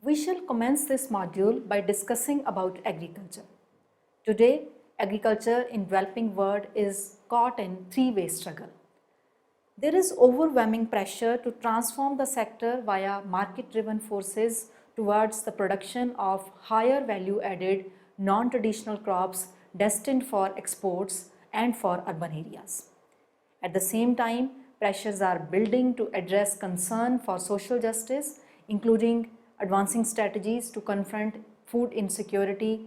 We shall commence this module by discussing about agriculture. Today, agriculture in developing world is caught in three-way struggle. There is overwhelming pressure to transform the sector via market-driven forces towards the production of higher value-added non-traditional crops destined for exports and for urban areas. At the same time, pressures are building to address concern for social justice, including advancing strategies to confront food insecurity,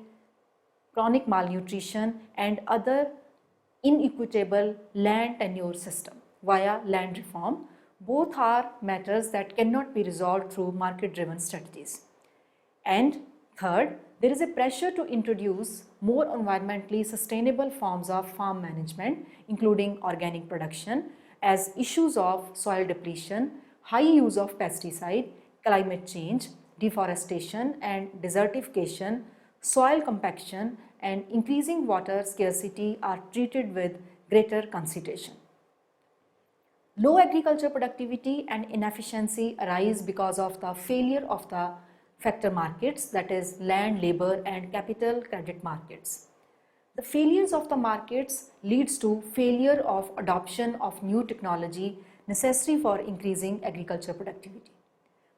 chronic malnutrition and other inequitable land tenure system via land reform. Both are matters that cannot be resolved through market-driven strategies. And third, there is a pressure to introduce more environmentally sustainable forms of farm management, including organic production, as issues of soil depletion, high use of pesticide, climate change, deforestation and desertification, soil compaction and increasing water scarcity are treated with greater consideration. Low agriculture productivity and inefficiency arise because of the failure of the factor markets, that is land, labor and capital credit markets. The failures of the markets leads to failure of adoption of new technology necessary for increasing agriculture productivity.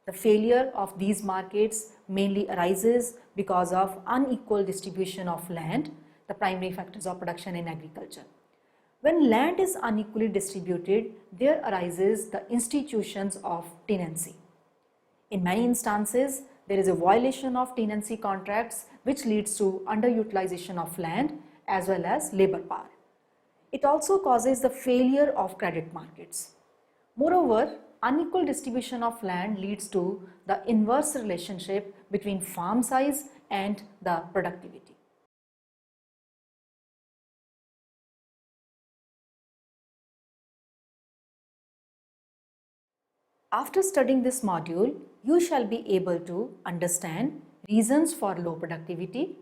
The failure of these markets mainly arises because of unequal distribution of land, the primary factors of production in agriculture. When land is unequally distributed, there arises the institutions of tenancy. In many instances, there is a violation of tenancy contracts which leads to underutilization of land as well as labor power. It also causes the failure of credit markets. Moreover, unequal distribution of land leads to the inverse relationship between farm size and the productivity. After studying this module, you shall be able to understand reasons for low productivity,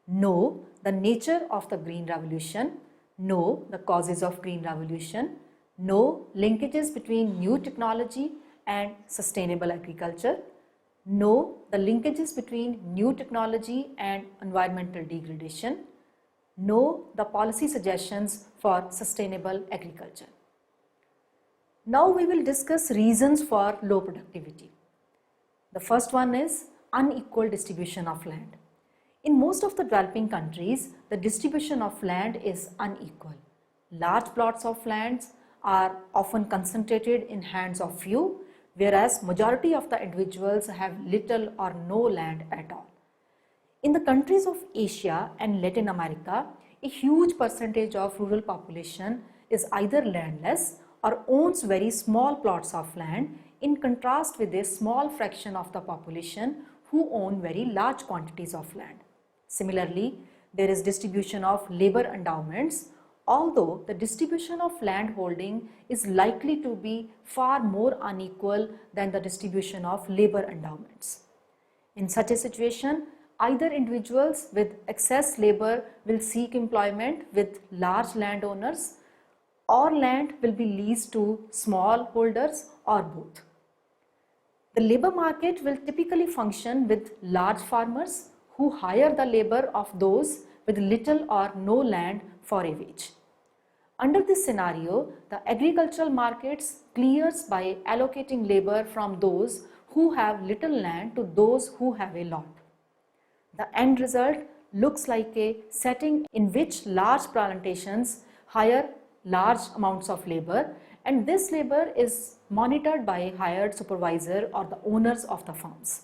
know the nature of the green revolution, know the causes of green revolution, know linkages between new technology and sustainable agriculture, know the linkages between new technology and environmental degradation, know the policy suggestions for sustainable agriculture. Now we will discuss reasons for low productivity. The first one is unequal distribution of land. In most of the developing countries, the distribution of land is unequal. Large plots of lands are often concentrated in hands of few, whereas majority of the individuals have little or no land at all. In the countries of Asia and Latin America, a huge percentage of rural population is either landless or owns very small plots of land, in contrast with a small fraction of the population who own very large quantities of land. Similarly, there is distribution of labor endowments, although the distribution of land holding is likely to be far more unequal than the distribution of labor endowments. In such a situation, either individuals with excess labor will seek employment with large landowners, or land will be leased to small holders, or both. The labor market will typically function with large farmers who hire the labor of those with little or no land for a wage. Under this scenario, the agricultural markets clears by allocating labor from those who have little land to those who have a lot. The end result looks like a setting in which large plantations hire large amounts of labor, and this labor is monitored by a hired supervisor or the owners of the farms.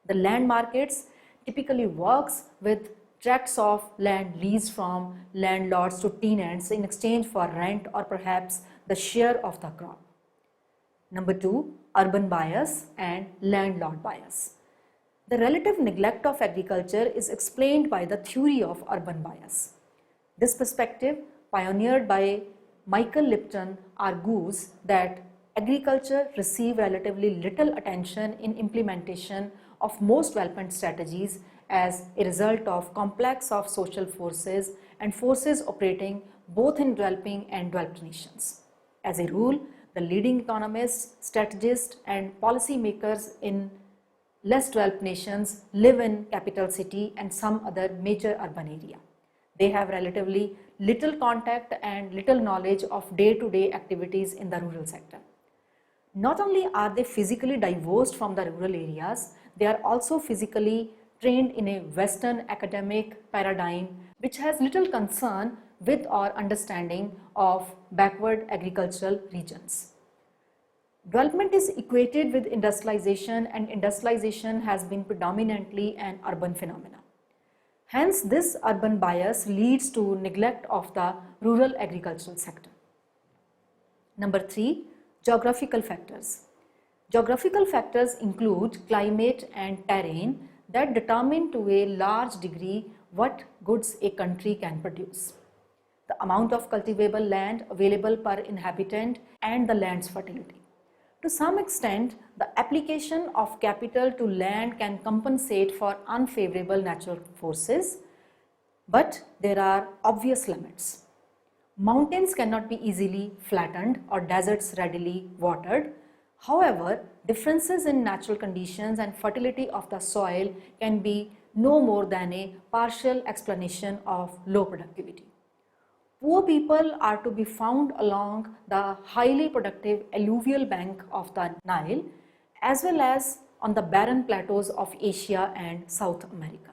The land markets typically works with tracts of land leased from landlords to tenants in exchange for rent or perhaps the share of the crop. Number 2, urban bias and landlord bias. The relative neglect of agriculture is explained by the theory of urban bias. This perspective, pioneered by Michael Lipton, argues that agriculture receives relatively little attention in implementation of most development strategies as a result of complex of social forces and forces operating both in developing and developed nations. As a rule, the leading economists, strategists and policy makers in less developed nations live in capital city and some other major urban area. They have relatively little contact and little knowledge of day-to-day activities in the rural sector. Not only are they physically divorced from the rural areas, they are also physically trained in a Western academic paradigm which has little concern with or understanding of backward agricultural regions. Development is equated with industrialization, and industrialization has been predominantly an urban phenomenon. Hence, this urban bias leads to neglect of the rural agricultural sector. Number 3, geographical factors. Geographical factors include climate and terrain that determine to a large degree what goods a country can produce, the amount of cultivable land available per inhabitant and the land's fertility. To some extent, the application of capital to land can compensate for unfavorable natural forces, but there are obvious limits. Mountains cannot be easily flattened or deserts readily watered. However, differences in natural conditions and fertility of the soil can be no more than a partial explanation of low productivity. Poor people are to be found along the highly productive alluvial bank of the Nile as well as on the barren plateaus of Asia and South America.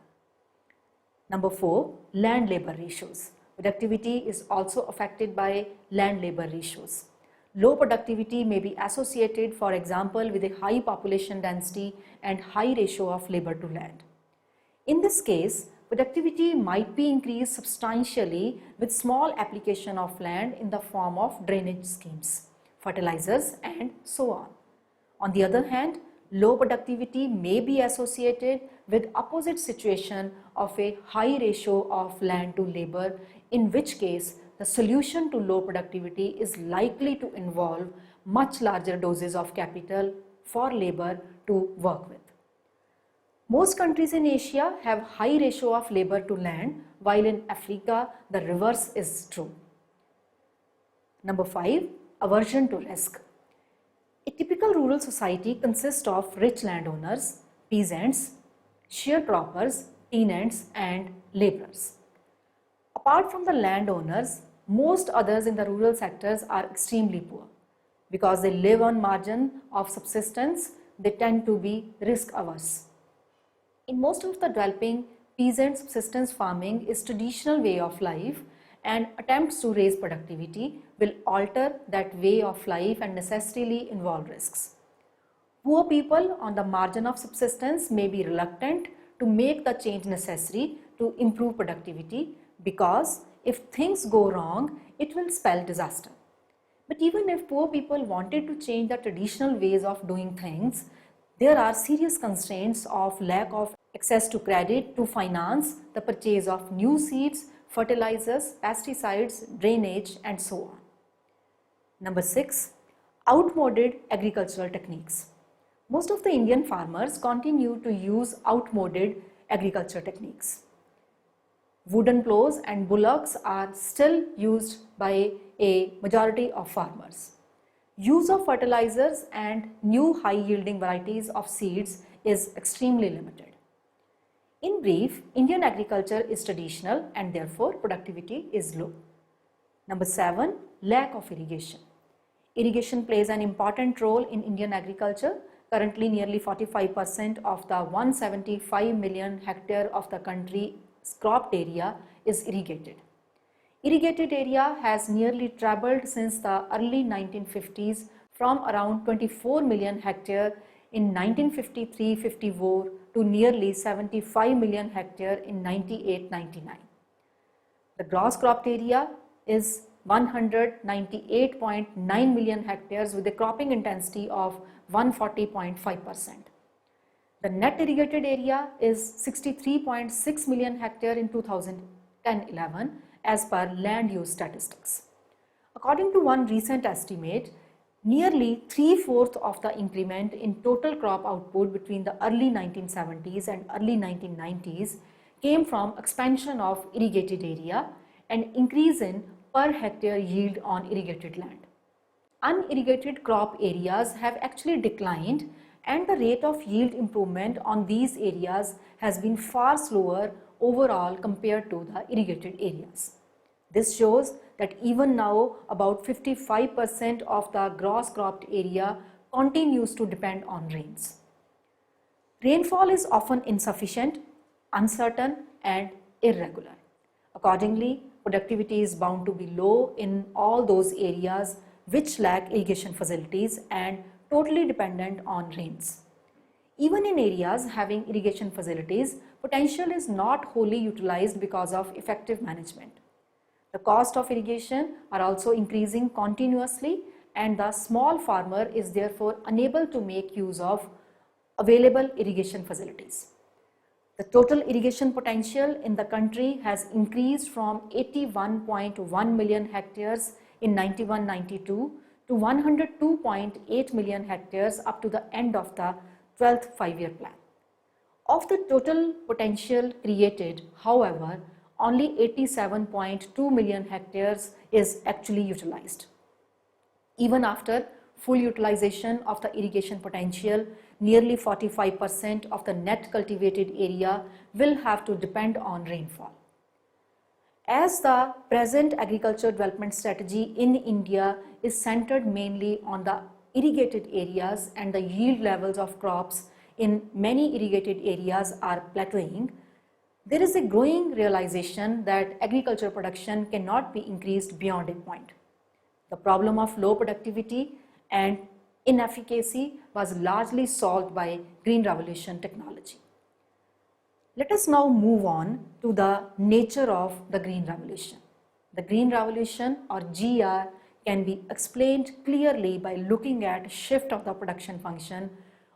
Number 4, land-labor ratios. Productivity is also affected by land-labor ratios. Low productivity may be associated, for example, with a high population density and high ratio of labor to land. In this case, productivity might be increased substantially with small application of land in the form of drainage schemes, fertilizers and so on. On the other hand, low productivity may be associated with opposite situation of a high ratio of land to labor, in which case the solution to low productivity is likely to involve much larger doses of capital for labor to work with. Most countries in Asia have high ratio of labor to land, while in Africa the reverse is true. Number 5, aversion to risk. A typical rural society consists of rich landowners, peasants, sharecroppers, tenants and laborers. Apart from the landowners, most others in the rural sectors are extremely poor. Because they live on margin of subsistence, they tend to be risk averse. In most of the developing, peasant subsistence farming is traditional way of life, and attempts to raise productivity will alter that way of life and necessarily involve risks. Poor people on the margin of subsistence may be reluctant to make the change necessary to improve productivity, because if things go wrong, it will spell disaster. But even if poor people wanted to change the traditional ways of doing things, there are serious constraints of lack of access to credit to finance the purchase of new seeds, fertilizers, pesticides, drainage and so on. Number 6, outmoded agricultural techniques. Most of the Indian farmers continue to use outmoded agriculture techniques. Wooden plows and bullocks are still used by a majority of farmers. Use of fertilizers and new high-yielding varieties of seeds is extremely limited. In brief, Indian agriculture is traditional and therefore productivity is low. Number 7, lack of irrigation. Irrigation plays an important role in Indian agriculture. Currently, nearly 45% of the 175 million hectare of the country's cropped area is irrigated. Irrigated area has nearly trebled since the early 1950s from around 24 million hectare in 1953-54 to nearly 75 million hectare in 98-99. The gross cropped area is 198.9 million hectares with a cropping intensity of 140.5%. The net irrigated area is 63.6 million hectare in 2010-11 as per land use statistics. According to one recent estimate, nearly 3/4 of the increment in total crop output between the early 1970s and early 1990s came from expansion of irrigated area and increase in per hectare yield on irrigated land. unirrigated crop areas have actually declined, and the rate of yield improvement on these areas has been far slower overall compared to the irrigated areas. This shows that even now about 55% of the gross cropped area continues to depend on rains. Rainfall is often insufficient, uncertain and irregular. Accordingly, productivity is bound to be low in all those areas which lack irrigation facilities and totally dependent on rains. Even in areas having irrigation facilities, potential is not wholly utilized because of effective management. The cost of irrigation are also increasing continuously, and the small farmer is therefore unable to make use of available irrigation facilities. The total irrigation potential in the country has increased from 81.1 million hectares in 91-92 to 102.8 million hectares up to the end of the 12th five-year plan. Of the total potential created, however, only 87.2 million hectares is actually utilized. Even after full utilization of the irrigation potential, nearly 45% of the net cultivated area will have to depend on rainfall. As the present agriculture development strategy in India is centered mainly on the irrigated areas and the yield levels of crops in many irrigated areas are plateauing, there is a growing realization that agriculture production cannot be increased beyond a point. The problem of low productivity and inefficacy was largely solved by Green Revolution technology. Let us now move on to the nature of the Green Revolution. The Green Revolution or GR can be explained clearly by looking at shift of the production function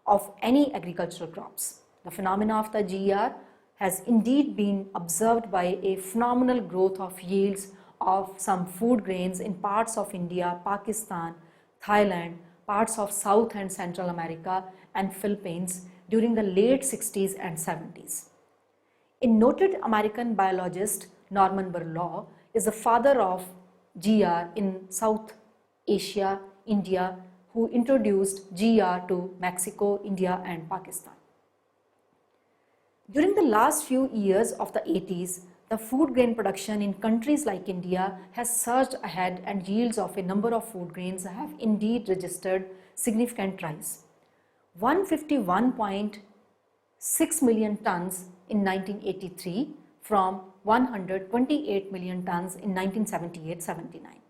of any agricultural crops. The phenomena of the GR has indeed been observed by a phenomenal growth of yields of some food grains in parts of India, Pakistan, Thailand, parts of South and Central America and Philippines during the late 60s and 70s. A noted American biologist, Norman Borlaug, is the father of GR in South Asia, India, who introduced GR to Mexico, India and Pakistan. During the last few years of the 80s, the food grain production in countries like India has surged ahead and yields of a number of food grains have indeed registered significant rise. 151.6 million tons in 1983 from 128 million tons in 1978-79.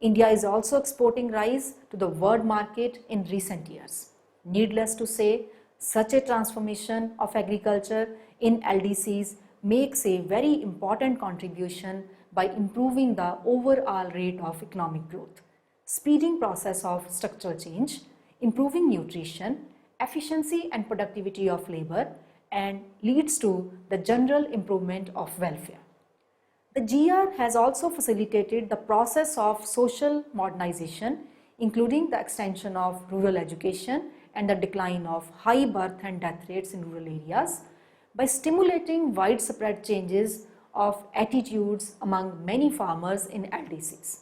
India is also exporting rice to the world market in recent years. Needless to say, such a transformation of agriculture in LDCs makes a very important contribution by improving the overall rate of economic growth, speeding process of structural change, improving nutrition, efficiency and productivity of labor, and leads to the general improvement of welfare. The GR has also facilitated the process of social modernization, including the extension of rural education and the decline of high birth and death rates in rural areas by stimulating widespread changes of attitudes among many farmers in LDCs.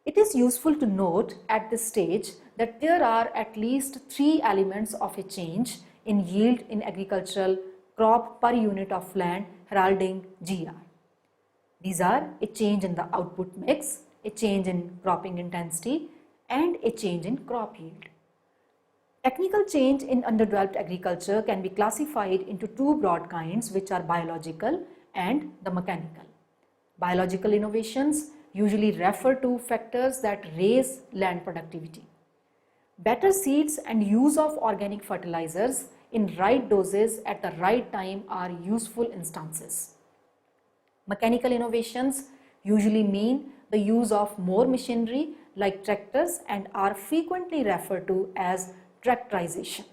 It is useful to note at this stage that there are at least three elements of a change in yield in agricultural crop per unit of land heralding GR. These are a change in the output mix, a change in cropping intensity, and a change in crop yield. Technical change in underdeveloped agriculture can be classified into two broad kinds, which are biological and the mechanical. Biological innovations usually refer to factors that raise land productivity. Better seeds and use of organic fertilizers in right doses at the right time are useful instances. Mechanical innovations usually mean the use of more machinery like tractors and are frequently referred to as tractorization.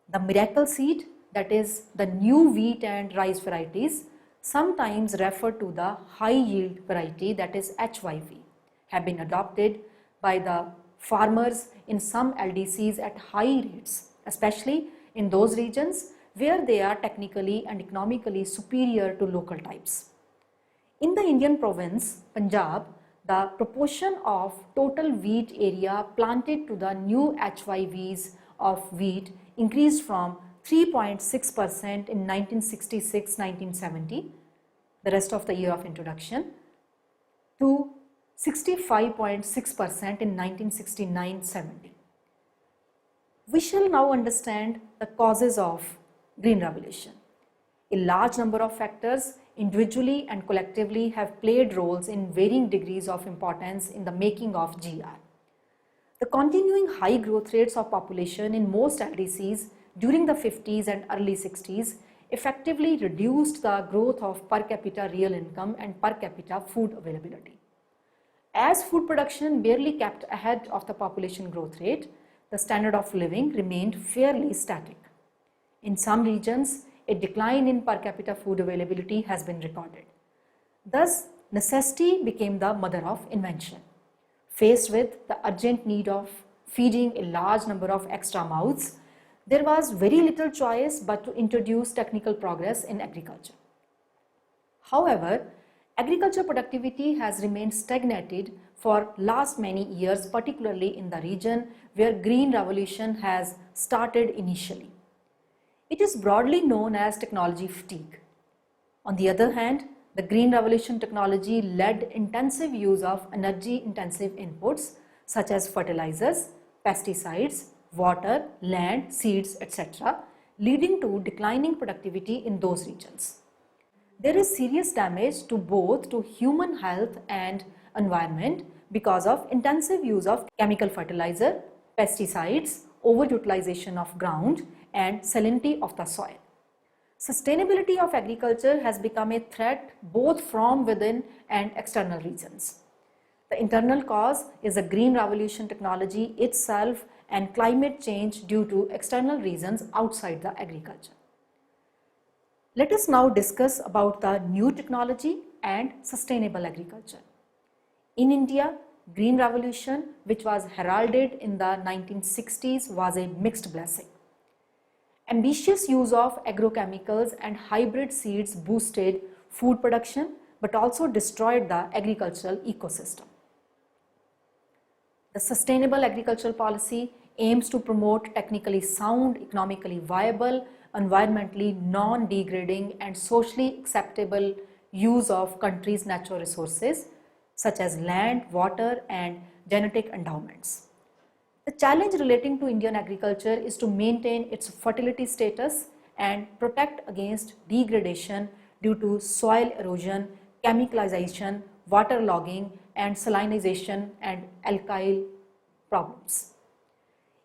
The miracle seed, that is the new wheat and rice varieties, sometimes referred to the high yield variety, that is HYV, have been adopted by the farmers in some LDCs at high rates, especially in those regions where they are technically and economically superior to local types. In the Indian province, Punjab, the proportion of total wheat area planted to the new HYVs of wheat increased from 3.6% in 1966-1970, the rest of the year of introduction, to 65.6% in 1969-70. We shall now understand the causes of Green Revolution. A large number of factors individually and collectively have played roles in varying degrees of importance in the making of GR. The continuing high growth rates of population in most LDCs during the 50s and early 60s effectively reduced the growth of per capita real income and per capita food availability. As food production barely kept ahead of the population growth rate, the standard of living remained fairly static. In some regions, a decline in per capita food availability has been recorded. Thus, necessity became the mother of invention. Faced with the urgent need of feeding a large number of extra mouths, there was very little choice but to introduce technical progress in agriculture. However, agriculture productivity has remained stagnated for last many years, particularly in the region where Green Revolution has started initially. It is broadly known as technology fatigue. On the other hand, the Green Revolution technology led intensive use of energy-intensive inputs such as fertilizers, pesticides, water, land, seeds, etc., leading to declining productivity in those regions. There is serious damage to both human health and environment because of intensive use of chemical fertilizer, pesticides, overutilization of ground, and salinity of the soil. Sustainability of agriculture has become a threat both from within and external reasons. The internal cause is the Green Revolution technology itself and climate change due to external reasons outside the agriculture. Let us now discuss about the new technology and sustainable agriculture. In India, Green Revolution, which was heralded in the 1960s, was a mixed blessing. Ambitious use of agrochemicals and hybrid seeds boosted food production but also destroyed the agricultural ecosystem. The sustainable agricultural policy aims to promote technically sound, economically viable, environmentally non-degrading and socially acceptable use of country's natural resources such as land, water and genetic endowments. The challenge relating to Indian agriculture is to maintain its fertility status and protect against degradation due to soil erosion, chemicalization, waterlogging and salinization and alkyl problems.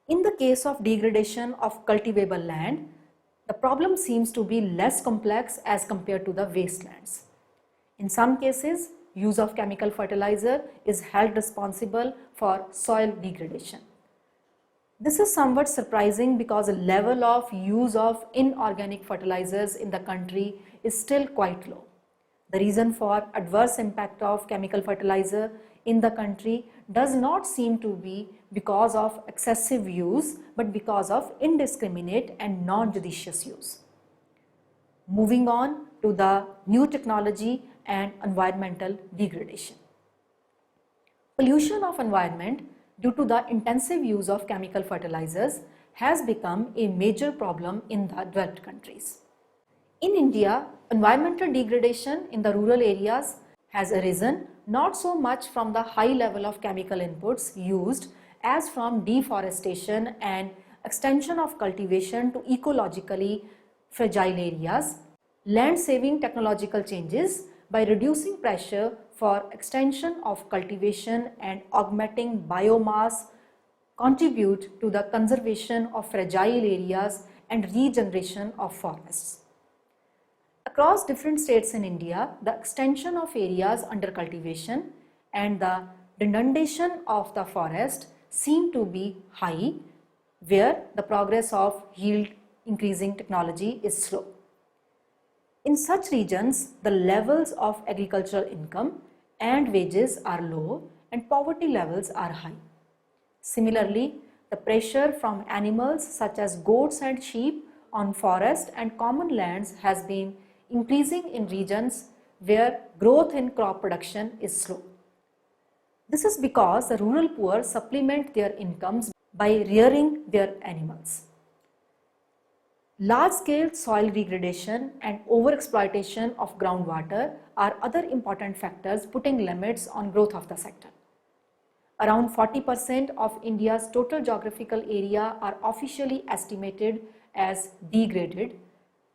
In the case of degradation of cultivable land, the problem seems to be less complex as compared to the wastelands. In some cases, use of chemical fertilizer is held responsible for soil degradation. This is somewhat surprising because the level of use of inorganic fertilizers in the country is still quite low. The reason for adverse impact of chemical fertilizer in the country does not seem to be because of excessive use but because of indiscriminate and non-judicious use. Moving on to the new technology and environmental degradation. Pollution of environment due to the intensive use of chemical fertilizers has become a major problem in the developed countries. In India, environmental degradation in the rural areas has arisen not so much from the high level of chemical inputs used as from deforestation and extension of cultivation to ecologically fragile areas, land-saving technological changes by reducing pressure for extension of cultivation and augmenting biomass contribute to the conservation of fragile areas and regeneration of forests. Across different states in India, the extension of areas under cultivation and the denudation of the forest seem to be high, where the progress of yield increasing technology is slow. In such regions, the levels of agricultural income and wages are low and poverty levels are high. Similarly, the pressure from animals such as goats and sheep on forest and common lands has been increasing in regions where growth in crop production is slow. This is because the rural poor supplement their incomes by rearing their animals. Large-scale soil degradation and overexploitation of groundwater are other important factors putting limits on growth of the sector. Around 40% of India's total geographical area are officially estimated as degraded.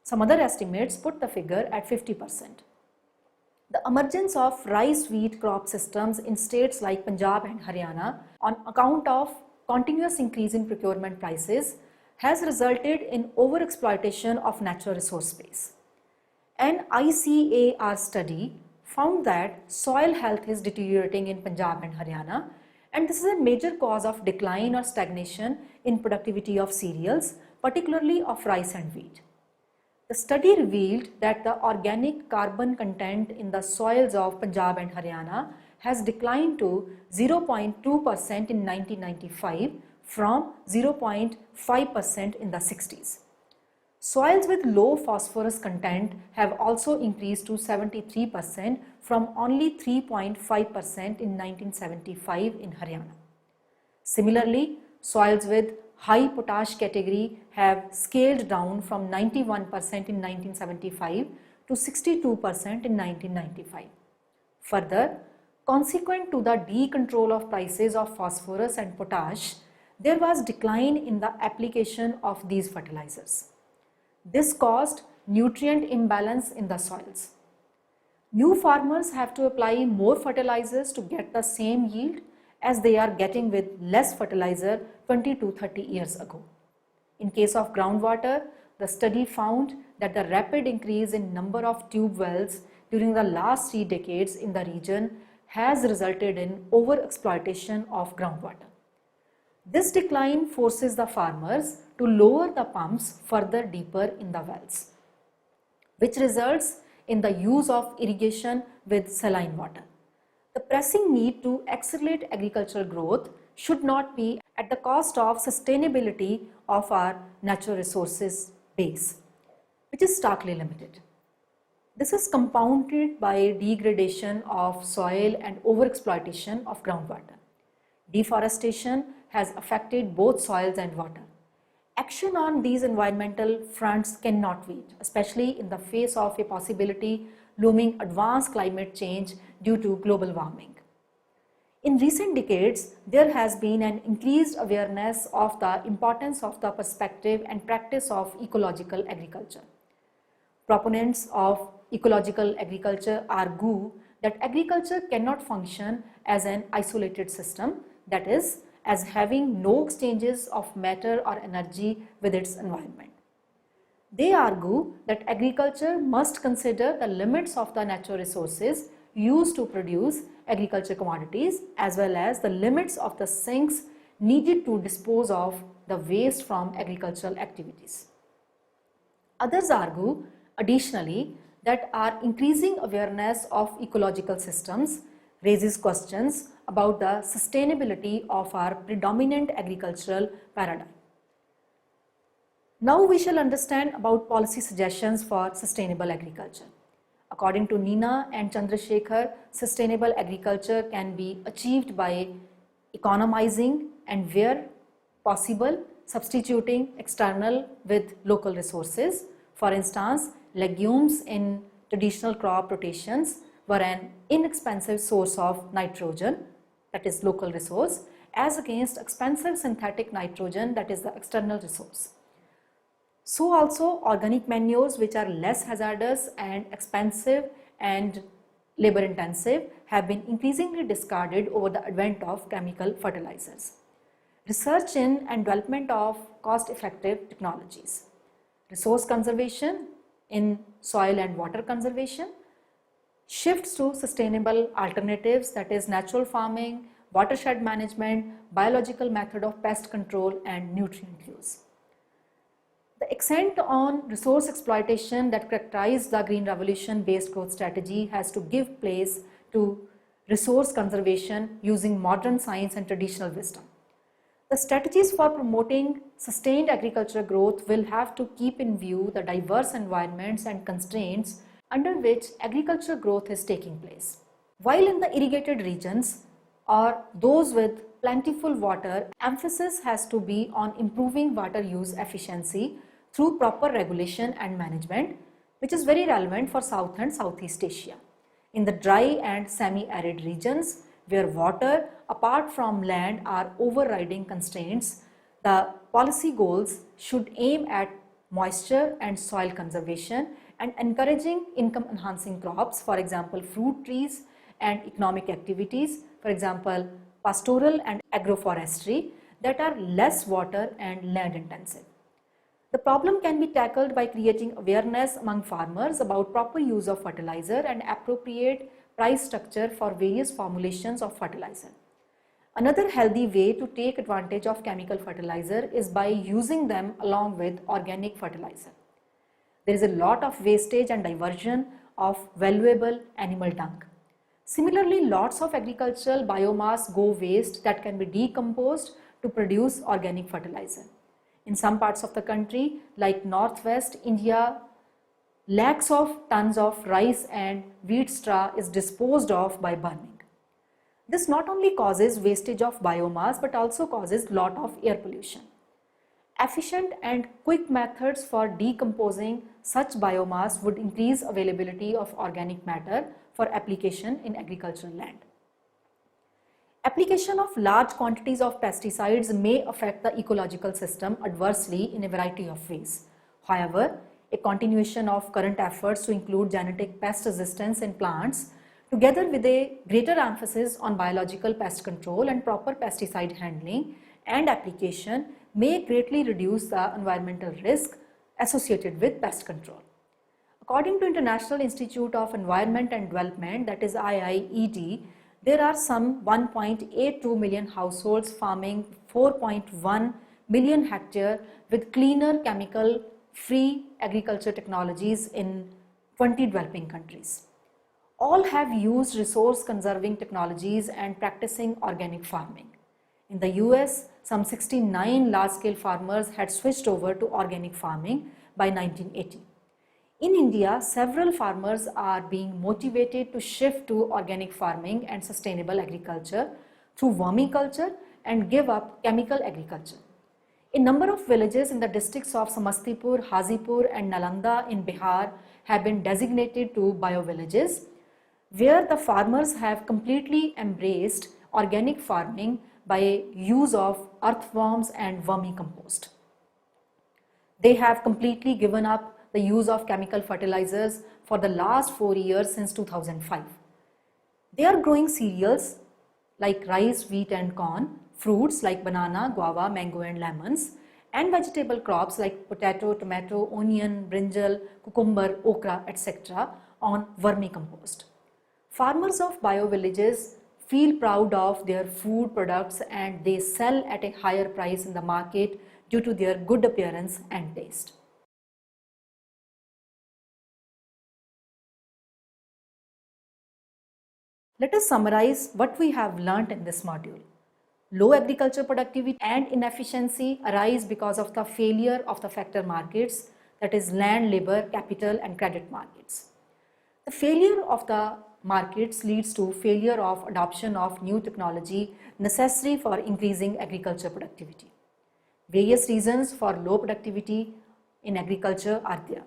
Some other estimates put the figure at 50%. The emergence of rice-wheat crop systems in states like Punjab and Haryana on account of continuous increase in procurement prices has resulted in overexploitation of natural resource space. An ICAR study found that soil health is deteriorating in Punjab and Haryana, and this is a major cause of decline or stagnation in productivity of cereals, particularly of rice and wheat. The study revealed that the organic carbon content in the soils of Punjab and Haryana has declined to 0.2% in 1995 from 0.5% in the 60s. Soils with low phosphorus content have also increased to 73% from only 3.5% in 1975 in Haryana. Similarly, soils with high potash category have scaled down from 91% in 1975 to 62% in 1995. Further, consequent to the decontrol of prices of phosphorus and potash, there was decline in the application of these fertilizers. This caused nutrient imbalance in the soils. New farmers have to apply more fertilizers to get the same yield as they are getting with less fertilizer 20 to 30 years ago. In case of groundwater, the study found that the rapid increase in number of tube wells during the last 3 decades in the region has resulted in overexploitation of groundwater. This decline forces the farmers to lower the pumps further deeper in the wells, which results in the use of irrigation with saline water. The pressing need to accelerate agricultural growth should not be at the cost of sustainability of our natural resources base, which is starkly limited. This is compounded by degradation of soil and overexploitation of groundwater. Deforestation has affected both soils and water. Action on these environmental fronts cannot wait, especially in the face of a possibility looming advanced climate change due to global warming. In recent decades, there has been an increased awareness of the importance of the perspective and practice of ecological agriculture. Proponents of ecological agriculture argue that agriculture cannot function as an isolated system, that is, as having no exchanges of matter or energy with its environment. They argue that agriculture must consider the limits of the natural resources used to produce agriculture commodities as well as the limits of the sinks needed to dispose of the waste from agricultural activities. Others argue additionally that our increasing awareness of ecological systems raises questions about the sustainability of our predominant agricultural paradigm. Now we shall understand about policy suggestions for sustainable agriculture. According to Nina and Chandrasekhar, sustainable agriculture can be achieved by economizing and where possible substituting external with local resources. For instance, legumes in traditional crop rotations were an inexpensive source of nitrogen, that is local resource, as against expensive synthetic nitrogen, that is the external resource. So also organic manures, which are less hazardous and expensive and labor intensive, have been increasingly discarded over the advent of chemical fertilizers. Research in and development of cost-effective technologies. Resource conservation in soil and water conservation. Shifts to sustainable alternatives, that is natural farming, watershed management, biological method of pest control and nutrient use. The accent on resource exploitation that characterized the Green Revolution based growth strategy has to give place to resource conservation using modern science and traditional wisdom. The strategies for promoting sustained agricultural growth will have to keep in view the diverse environments and constraints under which agricultural growth is taking place. While in the irrigated regions, or those with plentiful water, emphasis has to be on improving water use efficiency through proper regulation and management, which is very relevant for South and Southeast Asia. In the dry and semi-arid regions where water apart from land are overriding constraints, the policy goals should aim at moisture and soil conservation and encouraging income enhancing crops, for example fruit trees, and economic activities, for example pastoral and agroforestry, that are less water and land intensive. The problem can be tackled by creating awareness among farmers about proper use of fertilizer and appropriate price structure for various formulations of fertilizer. Another healthy way to take advantage of chemical fertilizer is by using them along with organic fertilizer. There is a lot of wastage and diversion of valuable animal dung. Similarly, lots of agricultural biomass go waste that can be decomposed to produce organic fertilizer. In some parts of the country, like Northwest India, lakhs of tons of rice and wheat straw is disposed of by burning. This not only causes wastage of biomass but also causes lot of air pollution. Efficient and quick methods for decomposing such biomass would increase availability of organic matter for application in agricultural land. Application of large quantities of pesticides may affect the ecological system adversely in a variety of ways. However, a continuation of current efforts to include genetic pest resistance in plants, together with a greater emphasis on biological pest control and proper pesticide handling and application, may greatly reduce the environmental risk associated with pest control. According to International Institute of Environment and Development, that is IIED, there are some 1.82 million households farming 4.1 million hectares with cleaner chemical-free agriculture technologies in 20 developing countries. All have used resource-conserving technologies and practicing organic farming. In the US, some 69 large-scale farmers had switched over to organic farming by 1980. In India, several farmers are being motivated to shift to organic farming and sustainable agriculture through vermiculture and give up chemical agriculture. A number of villages in the districts of Samastipur, Hazipur and Nalanda in Bihar have been designated to bio-villages, where the farmers have completely embraced organic farming by use of earthworms and vermicompost. They have completely given up the use of chemical fertilizers for the last 4 years since 2005. They are growing cereals like rice, wheat and corn, fruits like banana, guava, mango and lemons, and vegetable crops like potato, tomato, onion, brinjal, cucumber, okra, etc. on vermicompost. Farmers of bio-villages feel proud of their food products and they sell at a higher price in the market due to their good appearance and taste. Let us summarize what we have learnt in this module. Low agriculture productivity and inefficiency arise because of the failure of the factor markets, that is land, labor, capital and credit markets. The failure of the markets leads to failure of adoption of new technology necessary for increasing agriculture productivity. Various reasons for low productivity in agriculture are there.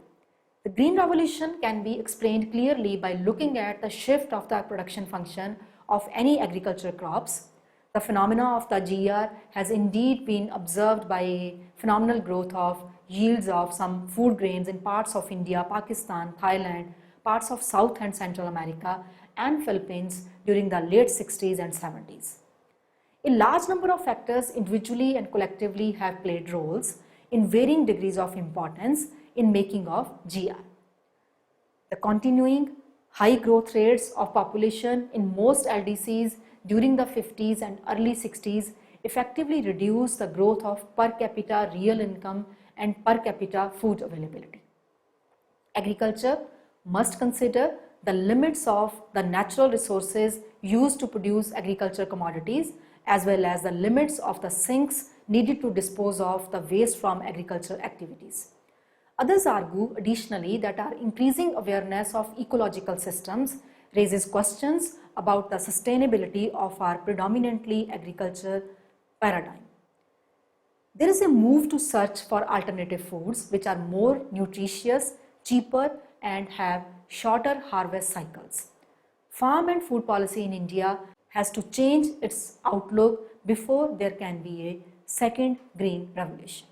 The Green Revolution can be explained clearly by looking at the shift of the production function of any agricultural crops. The phenomena of the GR has indeed been observed by a phenomenal growth of yields of some food grains in parts of India, Pakistan, Thailand, parts of South and Central America and Philippines during the late 60s and 70s. A large number of factors individually and collectively have played roles in varying degrees of importance in making of GR. The continuing high growth rates of population in most LDCs during the 50s and early 60s effectively reduced the growth of per capita real income and per capita food availability. Agriculture must consider the limits of the natural resources used to produce agricultural commodities as well as the limits of the sinks needed to dispose of the waste from agricultural activities. Others argue additionally that our increasing awareness of ecological systems raises questions about the sustainability of our predominantly agriculture paradigm. There is a move to search for alternative foods which are more nutritious, cheaper and have shorter harvest cycles. Farm and food policy in India has to change its outlook before there can be a second green revolution.